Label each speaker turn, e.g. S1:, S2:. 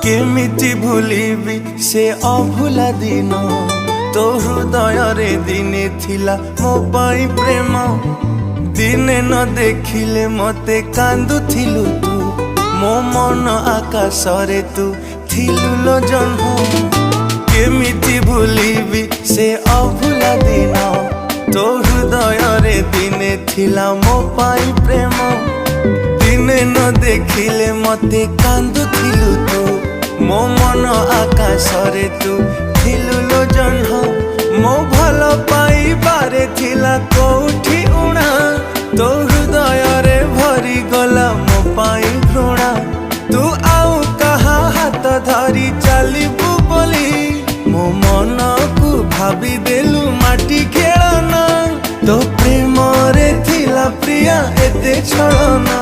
S1: केमिति भूलिबी से अभुला दिन तो हृदय रे दिने थिला मो पाई प्रेम दिने न देखिले मते कांदुथिलु तू मो मन आकाश रे तू थिलु लो जन्म केमिति भूलिबी से अभुला दिन तो हृदय रे दिने थिला मो पाई प्रेम दिने न देखिले मते कांदुथिलु तू मो मन आकाश रे तू थिलु लो जन्म मो भल पाइबारे थिला कोठी उणा तो हृदय रे भरी गला मो पाई घृणा तू आउ कहा हाथ धरी चलिबु बोली मो मन को भाभी देलु माटी खेलना तो प्रेम रे थिला प्रिया एते छलना।